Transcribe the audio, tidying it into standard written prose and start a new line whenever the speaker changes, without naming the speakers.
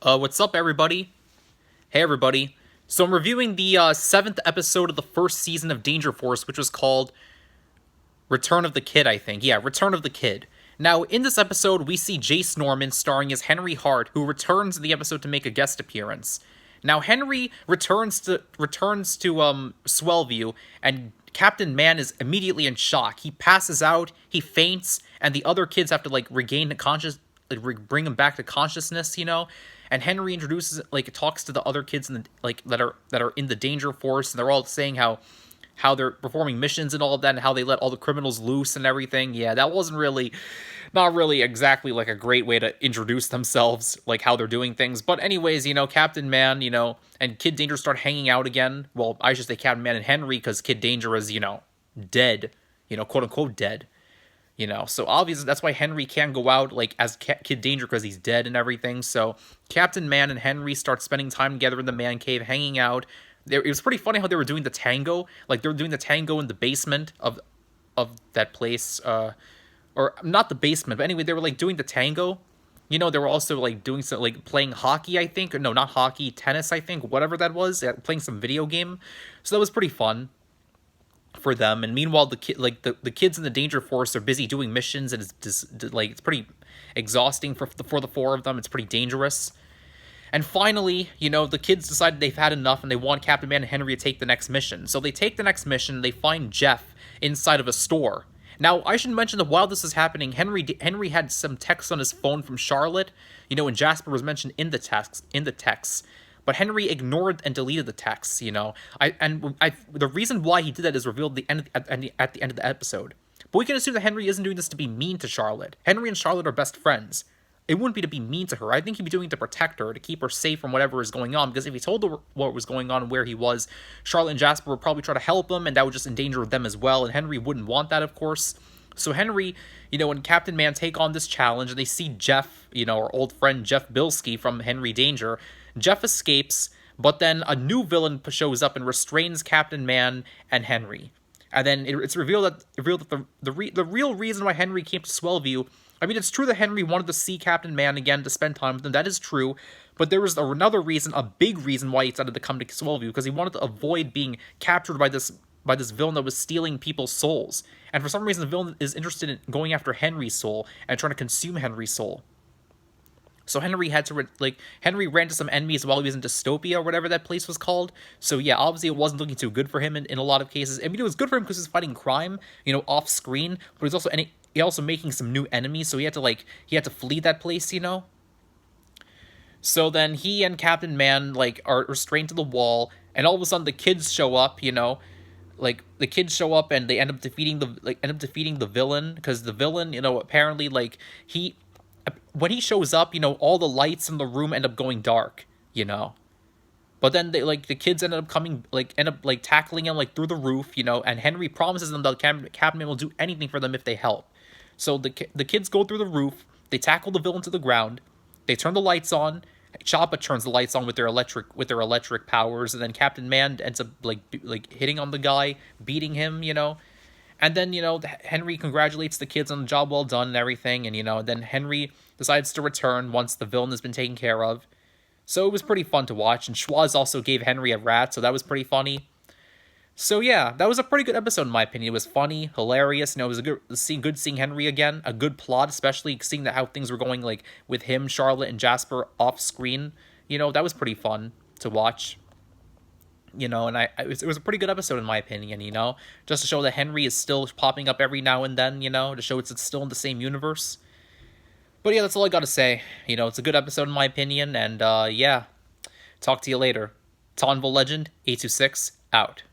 What's up, everybody? Hey, everybody. So I'm reviewing the seventh episode of the first season of Danger Force, which was called Return of the Kid, I think. Yeah, Return of the Kid. Now, in this episode, we see Jace Norman starring as Henry Hart, who returns in the episode to make a guest appearance. Now, Henry returns to Swellview, and Captain Man is immediately in shock. He passes out, he faints, and the other kids have to regain bring him back to consciousness, And Henry talks to the other kids that are in the Danger Force, and they're all saying how they're performing missions and all of that, and how they let all the criminals loose and everything. Yeah, that wasn't really, not really exactly like a great way to introduce themselves, like how they're doing things. But anyways, Captain Man, and Kid Danger start hanging out again. Well, I should say Captain Man and Henry, because Kid Danger is, dead, quote unquote dead. So obviously that's why Henry can't go out as Kid Danger, because he's dead and everything. So Captain Man and Henry start spending time together in the man cave, hanging out. It was pretty funny how they were doing the tango. Like, they were doing the tango in the basement of that place, or not the basement, but anyway, they were doing the tango. They were also doing some playing hockey, I think, or no, not hockey, tennis, I think, whatever that was, playing some video game. So that was pretty fun for them. And meanwhile, the kids in the Danger Force are busy doing missions, and it's pretty exhausting for the four of them. It's pretty dangerous. And finally, the kids decided they've had enough, and they want Captain Man and Henry to take the next mission. So they take the next mission, and they find Jeff inside of a store. Now, I should mention that while this is happening, Henry had some text on his phone from Charlotte, and Jasper was mentioned in the text. But Henry ignored and deleted the texts, the reason why he did that is revealed at the end of the episode. But we can assume that Henry isn't doing this to be mean to Charlotte. Henry and Charlotte are best friends. It wouldn't be to be mean to her. I think he'd be doing it to protect her, to keep her safe from whatever is going on. Because if he told her what was going on and where he was, Charlotte and Jasper would probably try to help him, and that would just endanger them as well. And Henry wouldn't want that, of course. So Henry, and Captain Man take on this challenge, and they see Jeff, our old friend Jeff Bilski from Henry Danger. Jeff escapes, but then a new villain shows up and restrains Captain Man and Henry. And then it's revealed that the real reason why Henry came to Swellview. I mean, it's true that Henry wanted to see Captain Man again, to spend time with him. That is true. But there was another reason, a big reason why he decided to come to Swellview, because he wanted to avoid being captured by this villain that was stealing people's souls. And for some reason, the villain is interested in going after Henry's soul and trying to consume Henry's soul. So Henry had to, Henry ran into some enemies while he was in Dystopia, or whatever that place was called. So yeah, obviously it wasn't looking too good for him in a lot of cases. I mean, it was good for him because he was fighting crime, off screen, but he also making some new enemies, so he had to flee that place, So then he and Captain Man, are restrained to the wall, and all of a sudden the kids show up, the kids show up, and they end up defeating the villain, because the villain, apparently, when he shows up, all the lights in the room end up going dark, But then the kids end up tackling him through the roof, and Henry promises them that Captain Man will do anything for them if they help. So the kids go through the roof, they tackle the villain to the ground, they turn the lights on. Choppa turns the lights on with their electric powers, and then Captain Man ends up hitting on the guy, beating him, And then, Henry congratulates the kids on the job well done and everything, and, then Henry decides to return once the villain has been taken care of. So it was pretty fun to watch, and Schwoz also gave Henry a rat, so that was pretty funny. So yeah, that was a pretty good episode in my opinion. It was funny, hilarious, it was good seeing Henry again, a good plot, especially seeing how things were going, with him, Charlotte, and Jasper off screen. That was pretty fun to watch. And it was a pretty good episode in my opinion, just to show that Henry is still popping up every now and then, to show it's still in the same universe. But yeah, that's all I gotta say. It's a good episode in my opinion, and yeah, talk to you later. Tonville Legend 826 out.